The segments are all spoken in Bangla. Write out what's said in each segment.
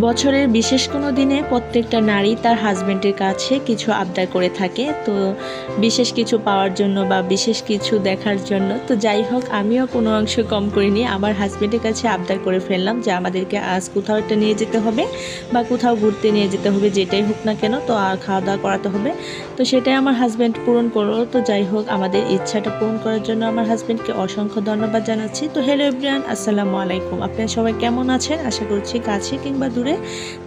বছরের বিশেষ কোনো দিনে প্রত্যেকটা নারী তার হাজব্যান্ডের কাছে কিছু আবদার করে থাকে, তো বিশেষ কিছু পাওয়ার জন্য বা বিশেষ কিছু দেখার জন্য। তো যাই হোক, আমিও কোনো অংশ কম করিনি, আমার হাজব্যান্ডের কাছে আবদার করে ফেললাম যে আমাদেরকে আজ কোথাও একটা নিয়ে যেতে হবে বা কোথাও ঘুরতে নিয়ে যেতে হবে, যেটাই হোক না কেন, তো আর খাওয়া দাওয়া করাতে হবে। তো সেটাই আমার হাজব্যান্ড পূরণ করলো। তো যাই হোক, আমাদের ইচ্ছাটা পূরণ করার জন্য আমার হাজব্যান্ডকে অসংখ্য ধন্যবাদ জানাচ্ছি। তো হ্যালো এভরিওয়ান, আসসালামু আলাইকুম। আপনারা সবাই কেমন আছেন? আশা করছি কাছে কিংবা দূরে,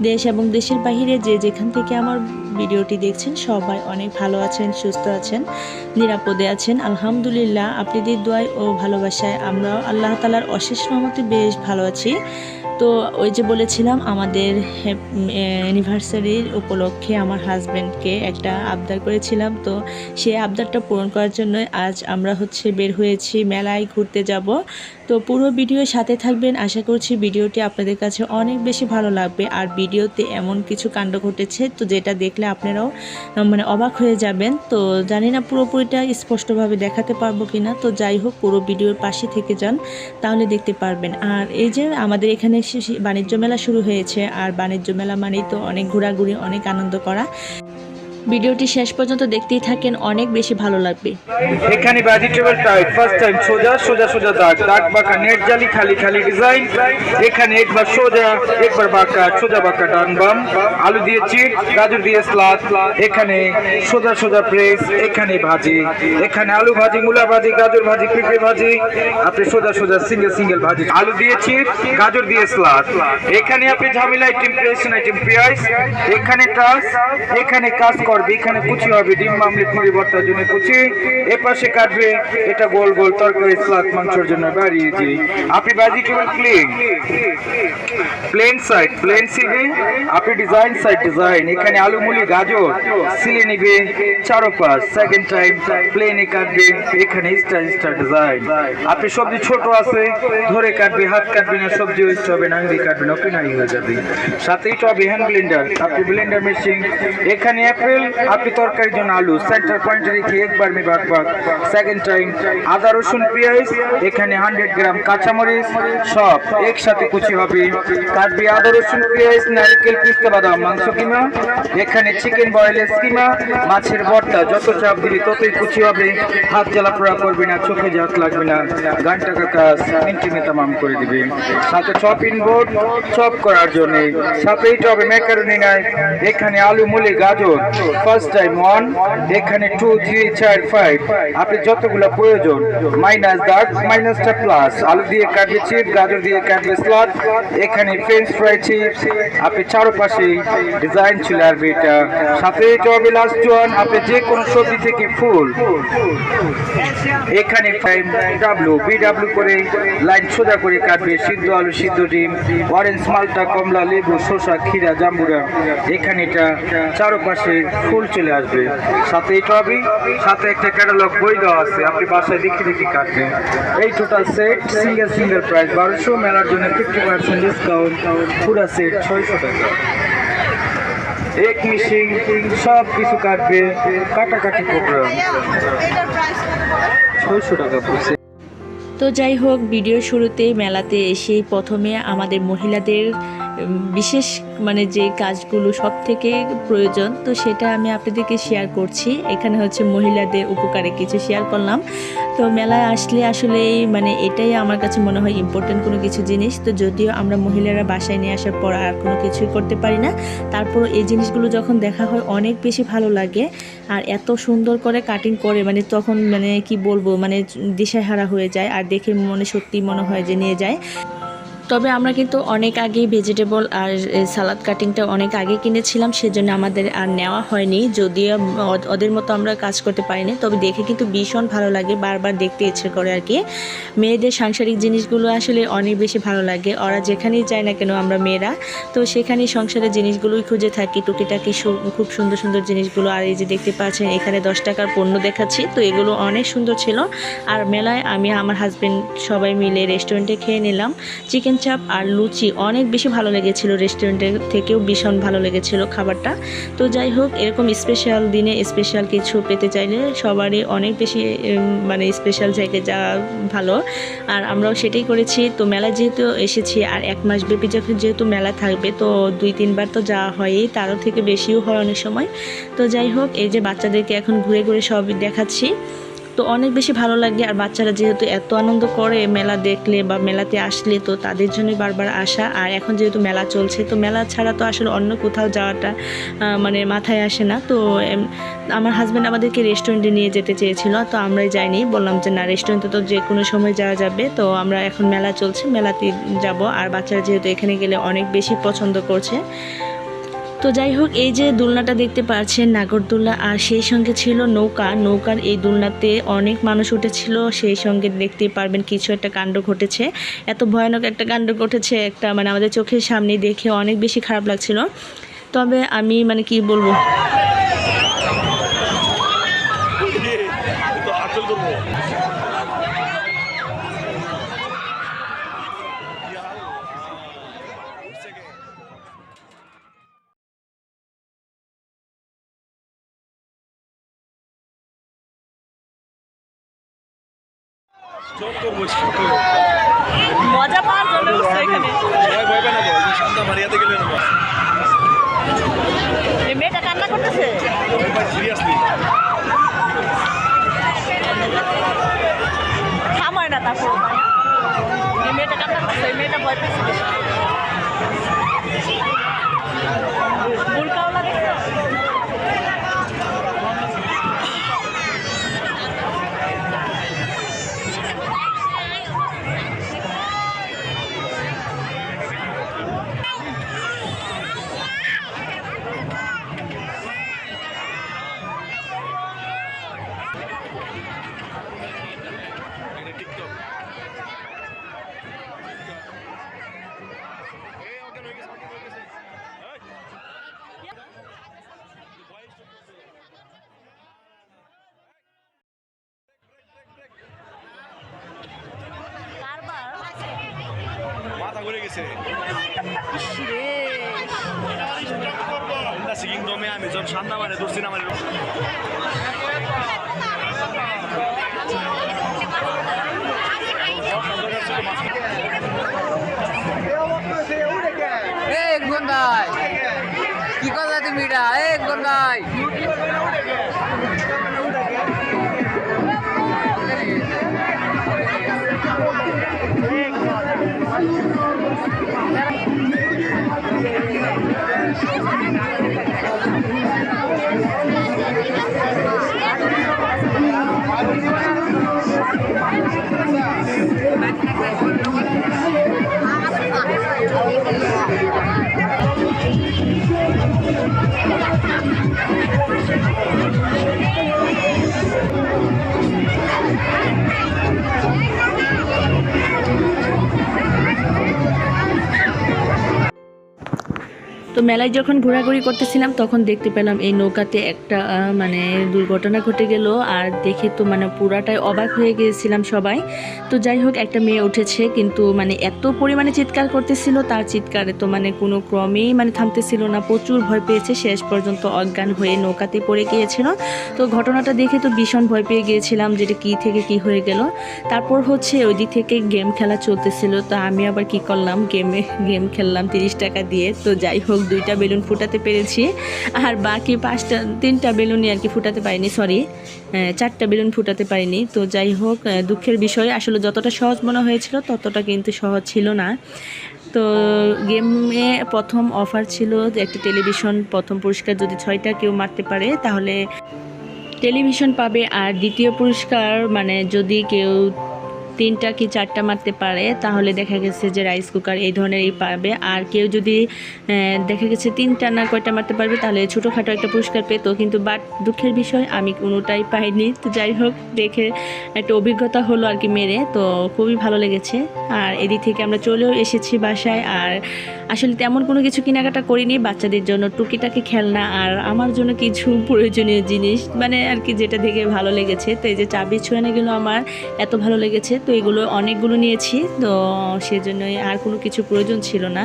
দেশ এবং দেশের বাইরে যে যেখান থেকে আমার ভিডিওটি দেখছেন সবাই অনেক ভালো আছেন, সুস্থ আছেন, নিরাপদে আছেন। আলহামদুলিল্লাহ, আপনাদের দোয়ায় ও ভালোবাসায় আমরা আল্লাহ তাআলার অশেষ রহমতে বেশ ভালো আছি। তো ওই যে বলেছিলাম, আমাদের অ্যানিভার্সারির উপলক্ষে আমার হাজব্যান্ডকে একটা আবদার করেছিলাম, তো সেই আবদারটা পূরণ করার জন্য আজ আমরা বের হয়েছি মেলায় ঘুরতে যাব। তো পুরো ভিডিওর সাথে থাকবেন, আশা করছি ভিডিওটি আপনাদের কাছে অনেক বেশি ভালো লাগবে। আর ভিডিওতে এমন কিছু কাণ্ড ঘটেছে তো যেটা দেখলে আপনারাও অবাক হয়ে যাবেন। তো জানি না পুরোপুরিটা স্পষ্টভাবে দেখাতে পারবো কিনা, তো যাই হোক পুরো ভিডিওর পাশে থেকে যান, তাহলে দেখতে পারবেন। আর এই যে আমাদের এখানে বাণিজ্য মেলা শুরু হয়েছে, আর বাণিজ্য মেলা মানেই তো অনেক ঘোরাঘুরি, অনেক আনন্দ করা। ভিডিওটি শেষ পর্যন্ত দেখতেই থাকেন, অনেক বেশি ভালো লাগবে। এখানে ভেজিটেবল টাইপ ফার্স্ট টাইম সোজা সোজা সোজা দাগ দাগ বাঁকা নেট জালি খালি খালি ডিজাইন। এখানে একবার সোজা একবার বাঁকা সোজা বাঁকা ডান বাম, আলু দিয়ে চিট, গাজর দিয়ে সালাদ, এখানে সোজা সোজা প্রেস, এখানে ভাজি, এখানে আলু ভাজি, মূলা ভাজি, গাজর ভাজি, পেঁপে ভাজি, আপনি সোজা সোজা সিঙ্গেল সিঙ্গেল ভাজি, আলু দিয়ে চিট, গাজর দিয়ে সালাদ। এখানে আপনি ঝামেলা আইটেম, প্রেশন আইটেম, পেঁয়াজ, এখানে টাস, এখানে কাজ করবে, এখানে কুচি হবে, ডিম মামলেট মুড়ি ভর্তার জন্য কুচি, এ পাশে কাটবে, এটা গোল গোল তরকারি সালাদ মাংসের জন্য বাড়িয়েছি। আপনি ভেজিটেবল প্লেন সাইড প্লেন সিবে, আপনি ডিজাইন সাইড ডিজাইন, এখানে আলু মুলি গাজর সিলে নিবে চারোপাশ, সেকেন্ড টাইম প্লেনে কাটবে, এখানে স্টার স্টার ডিজাইন। আপনি সবজি ছোট আছে ধরে কাটবে, হাত কাটবে না, সবজি ওয়েস্ট হবে না, আঙ্গুলি কাটবে না, ওকে নাই হয়ে যাবে। সাথেই তো হবে হ্যান্ড ব্লেন্ডার, আপনি ব্লেন্ডার মেশিন, এখানে অ্যাপেল, আপনি তরকারির জন্য আলু সেন্টার পয়েন্টে রেখে একবার মে ভাগ ভাগ, সেকেন্ড টাইম আদা রসুন পেঁয়াজ, এখানে 100 গ্রাম কাঁচামরিচ সব একসাথে কুচি হবে, কাটবে আদা রসুন পেঁয়াজ, নারকেল, পিস্তা বাদাম, মাংস কিমা, এখানে চিকেন বয়েলের স্কিমা, মাছের ভর্তা, যত চাপ দিবে ততই কুচি হবে, হাত জ্বালা পোড়া করবে না, চোখে জাত লাগবে না, ঘন্টা কাজ মিনিটে তামাম করে দিবে। সাথে চপিং বোর্ড চপ করার জন্য, সাথে এইটা হবে ম্যাকারনি নাইফ, এখানে আলু মুলি গাজর ফার্স্ট টাইম 1, এখানে 2 3 4 5, আপনি যতগুলো প্রয়োজন মাইনাস দাগ মাইনাসটা প্লাস, আলু দিয়ে কাটবে চিপ, গাজর দিয়ে কাটবে সালাদ, এখানে ফ্রেঞ্চ ফ্রাই চিপস, আপনি চারপাশে ডিজাইন চলে আসবে এটা। সাথে এটা হবে লাস্ট ওয়ান, আপনি যে কোনো সবজি থেকে ফুল, এখানে ডাব্লিউ বিডাব্লিউ করে লাইন সোজা করে কাটবে, সিদ্ধ আলু, সিদ্ধ ডিম, অরেঞ্জ, মালটা, কমলা, লেবু, শসা, ক্ষীরা, জাম্বুরা, এখানে এটা চারপাশে ফুল চলে আসবে। সাথে এটা হবে, সাথে একটা ক্যাটালগ বই দেওয়া আছে, আপনি বাসায় দেখে দেখে কাটবেন। এই total set single single price 1200, মেলার জন্য 50% ডিসকাউন্ট, পুরো সেট 600 টাকা। এক মিশিং সব কিছু কাটবে, কাটাকাটি প্রোগ্রাম 600 টাকা পড়ছে। তো যাই হোক, ভিডিওর শুরুতেই মেলাতে এসেই প্রথমে আমাদের মহিলাদের বিশেষ যে কাজগুলো সব থেকে প্রয়োজন, তো সেটা আমি আপনাদেরকে শেয়ার করছি। এখানে মহিলাদের উপকারে কিছু শেয়ার করলাম। তো মেলায় আসলে আসলে এটাই আমার কাছে মনে হয় ইম্পর্টেন্ট কোনো কিছু জিনিস। তো যদিও আমরা মহিলারা বাসায় নিয়ে আসার পর আর কোনো কিছুই করতে পারি না, তারপর এই জিনিসগুলো যখন দেখা হয় অনেক বেশি ভালো লাগে। আর এত সুন্দর করে কাটিং করে তখন কি বলবো, দিশেহারা হয়ে যায়, আর দেখে সত্যি মনে হয় যে নিয়ে যায়। তবে আমরা কিন্তু অনেক আগেই ভেজিটেবল আর সালাদ কাটিংটা অনেক আগে কিনেছিলাম, সেজন্য আমাদের আর নেওয়া হয়নি। যদিও ওদের মতো আমরা কাজ করতে পারিনি, তবে দেখে কিন্তু ভীষণ ভালো লাগে, বারবার দেখতে ইচ্ছে করে আর কি। মেয়েদের সাংসারিক জিনিসগুলো আসলে অনেক বেশি ভালো লাগে। ওরা যেখানেই যায় না কেন, আমরা মেয়েরা তো সেখানেই সংসারের জিনিসগুলোই খুঁজে থাকি, টুকিটাকি খুব সুন্দর সুন্দর জিনিসগুলো। আর এই যে দেখতে পাচ্ছেন এখানে 10 টাকার পণ্য দেখাচ্ছি, তো এগুলো অনেক সুন্দর ছিল। আর মেলায় আমি আমার হাজব্যান্ড সবাই মিলে রেস্টুরেন্টে খেয়ে নিলাম। চিকেন চিকেন চাপ আর লুচি অনেক বেশি ভালো লেগেছিল, রেস্টুরেন্টের থেকেও ভীষণ ভালো লেগেছিল খাবারটা। তো যাই হোক, এরকম স্পেশাল দিনে স্পেশাল কিছু পেতে চাইলে সবারই অনেক বেশি মানে স্পেশাল জায়গায় যাওয়া ভালো, আর আমরাও সেটাই করেছি। তো মেলা যেহেতু এসেছি আর 1 মাস ব্যাপী যখন যেহেতু মেলা থাকবে, তো 2-3 বার তো যাওয়া হয়ই, তারও থেকে বেশিও হয় অনেক সময়। তো যাই হোক, এই যে বাচ্চাদেরকে এখন ঘুরে ঘুরে সব দেখাচ্ছি, তো অনেক বেশি ভালো লাগে। আর বাচ্চারা যেহেতু এত আনন্দ করে মেলা দেখলে বা মেলাতে আসলে, তো তাদের জন্যই বারবার আসা। আর এখন যেহেতু মেলা চলছে, তো মেলা ছাড়া তো আসলে অন্য কোথাও যাওয়াটা মানে মাথায় আসে না। তো আমার হাজব্যান্ড আমাদেরকে রেস্টুরেন্টে নিয়ে যেতে চেয়েছিল, তো আমরাই যাইনি, বললাম যে না, রেস্টুরেন্টে তো যে কোনো সময় যাওয়া যাবে, তো আমরা এখন মেলা চলছে, মেলাতে যাব। আর বাচ্চারা যেহেতু এখানে গেলে অনেক বেশি পছন্দ করছে। তো যাই হোক, এই যে দোলনাটা দেখতে পাচ্ছেন নাগরদোলনা, আর সেই সঙ্গে ছিল নৌকার এই দোলনাতে অনেক মানুষ উঠেছিল। সেই সঙ্গে দেখতেই পারবেন কিছু একটা কাণ্ড ঘটেছে, এত ভয়ানক একটা কাণ্ড ঘটেছে, একটা মানে আমাদের চোখের সামনে দেখে অনেক বেশি খারাপ লাগছিল। তবে আমি মানে কি বলবো, মজা পাওয়ার জন্য এখানে এই মেয়েটা কান্না করতেছে, থামায় না। তারপর এই মেয়েটা কান্না করছে, এই মেয়েটা ভয় পেয়েছে বেশি। ভুলটাও লাগে। মাথা ঘুরে গেছে কিংডমে আমি যখন সান্দা মারে দোস্তি না মারে কি কথা তুমি এটা ভাই তো মেলায় যখন ঘোরাঘুরি করতেছিলাম, তখন দেখতে পেলাম এই নৌকাতে একটা মানে দুর্ঘটনা ঘটে গেল। আর দেখে তো মানে পুরাটাই অবাক হয়ে গিয়েছিলাম সবাই। তো যাই হোক, একটা মেয়ে উঠেছে, কিন্তু মানে এত পরিমাণে চিৎকার করতেছিল, তার চিৎকারে তো মানে কোনো ক্রমেই মানে থামতেছিল না, প্রচুর ভয় পেয়েছে, শেষ পর্যন্ত অজ্ঞান হয়ে নৌকাতে পড়ে গিয়েছিল। তো ঘটনাটা দেখে তো ভীষণ ভয় পেয়ে গিয়েছিলাম, যেটা কী থেকে কি হয়ে গেল। তারপর হচ্ছে ওই দিক থেকে গেম খেলা চলতেছিল, তো আমি আবার কি করলাম, গেম খেললাম 30 টাকা দিয়ে। তো যাই হোক, 2টা বেলুন ফুটাতে পেরেছি, আর বাকি 3টা বেলুনই আর কি ফুটাতে পারিনি, সরি 4টা বেলুন ফুটাতে পারিনি। তো যাই হোক, দুঃখের বিষয়, আসলে যতটা সহজ মনে হয়েছিল ততটা কিন্তু সহজ ছিল না। তো গেমে প্রথম অফার ছিল যে একটা টেলিভিশন, প্রথম পুরস্কার যদি 6টা কেউ মারতে পারে তাহলে টেলিভিশন পাবে, আর দ্বিতীয় পুরস্কার মানে যদি কেউ 3টা কি 4টা মারতে পারে তাহলে দেখা গেছে যে রাইস কুকার এই ধরনেরই পাবে। আর কেউ যদি দেখা গেছে 3টা না কয়টা মারতে পারবে তাহলে ছোটোখাটো একটা পুরস্কার পেতো, কিন্তু বাট দুঃখের বিষয় আমি কোনোটাই পাইনি। তো যাই হোক, দেখে একটা অভিজ্ঞতা হলো আর কি মেরে, তো খুবই ভালো লেগেছে। আর এদিক থেকে আমরা চলেও এসেছি বাসায়, আর আসলে তেমন কোনো কিছু কেনাকাটা করিনি, বাচ্চাদের জন্য টুকিটাকি খেলনা আর আমার জন্য কিছু প্রয়োজনীয় জিনিস মানে আর কি, যেটা দেখে ভালো লেগেছে। তো এই যে চাবি ছোঁয়ানোগুলো আমার এত ভালো লেগেছে, তো এগুলো অনেকগুলো নিয়েছি, তো সেজন্যই আর কোনো কিছু প্রয়োজন ছিল না।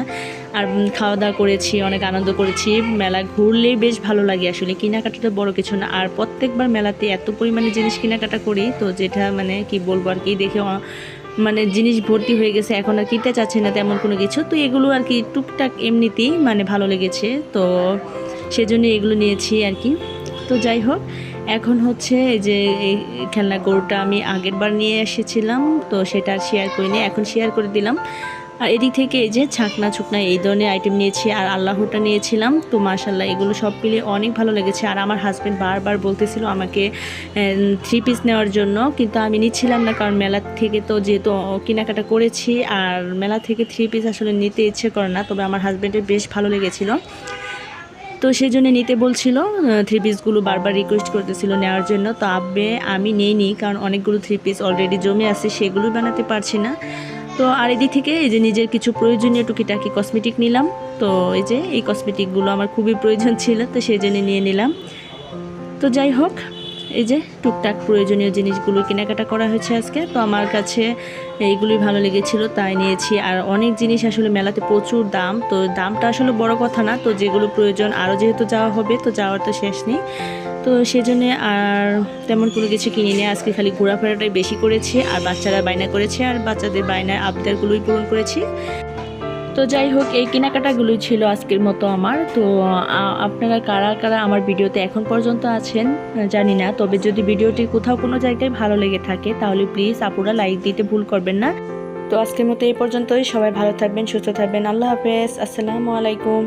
আর খাওয়া দাওয়া করেছি, অনেক আনন্দ করেছি। মেলা ঘুরলেই বেশ ভালো লাগে, আসলে কেনাকাটাটা বড় কিছু না। আর প্রত্যেকবার মেলাতে এত পরিমাণে জিনিস কেনাকাটা করি, তো যেটা মানে কি বলবো আর কি, দেখে মানে জিনিস ভর্তি হয়ে গেছে, এখন আর কিনতে চাচ্ছে না তেমন কোনো কিছু। তো এগুলো আর কি টুকটাক এমনিতেই মানে ভালো লেগেছে, তো সেজন্য এগুলো নিয়েছি আর কি। তো যাই হোক, এখন হচ্ছে এই যে এই খেলনা গরুটা আমি আগের বার নিয়ে এসেছিলাম, তো সেটা আর শেয়ার করিনি, এখন শেয়ার করে দিলাম। আর এদিক থেকে এই যে ছাকনা ছুকনা এই ধরনের আইটেম নিয়েছি, আর আল্লাহটা নিয়েছিলাম। তো মাশাল্লাহ এগুলো সব মিলিয়ে অনেক ভালো লেগেছে। আর আমার হাজব্যান্ড বারবার বলতেছিল আমাকে 3 পিস নেওয়ার জন্য, কিন্তু আমি নিচ্ছিলাম না, কারণ মেলা থেকে তো যেহেতু কেনাকাটা করেছি, আর মেলা থেকে 3 পিস আসলে নিতে ইচ্ছে করে না। তবে আমার হাজব্যান্ডের বেশ ভালো লেগেছিল, তো সেই জন্য নিতে বলছিল, 3 পিসগুলো বারবার রিকোয়েস্ট করতেছিল নেওয়ার জন্য। তো আমি নিইনি, কারণ অনেকগুলো 3 পিস অলরেডি জমে আছে, সেগুলো বানাতে পারছি না। তো আর এদিক থেকে এই যে নিজের কিছু প্রয়োজনীয় টুকিটাকি কসমেটিক নিলাম। তো এই যে এই কসমেটিকগুলো আমার খুবই প্রয়োজন ছিল, তো সেই জন্য নিয়ে নিলাম। তো যাই হোক, এই যে টুকটাক প্রয়োজনীয় জিনিসগুলো কেনাকাটা করা হয়েছে আজকে। তো আমার কাছে এইগুলোই ভালো লেগেছিল, তাই নিয়েছি। আর অনেক জিনিস আসলে মেলাতে প্রচুর দাম, তো দামটা আসলে বড় কথা না, তো যেগুলো প্রয়োজন আরও যেহেতু যাওয়া হবে, তো যাওয়ার তো শেষ নেই, তো সেজন্য আর তেমন কোনো কিছু কিনি নিয়ে আজকে খালি ঘোরাফেরাটাই বেশি করেছি। আর বাচ্চারা বায়না করেছে, আর বাচ্চাদের বায়নার আবদারগুলোই পূরণ করেছি। তো যাই হোক, এই কেনাকাটাগুলোই ছিল আজকের মতো আমার। তো আপনারা কারা কারা আমার ভিডিওতে এখন পর্যন্ত আছেন জানি না, তবে যদি ভিডিওটি কোথাও কোনো জায়গায় ভালো লেগে থাকে তাহলে প্লিজ আপুরা লাইক দিতে ভুল করবেন না। তো আজকের মতো এই পর্যন্তই, সবাই ভালো থাকবেন, সুস্থ থাকবেন, আল্লাহ হাফেজ, আসসালামু আলাইকুম।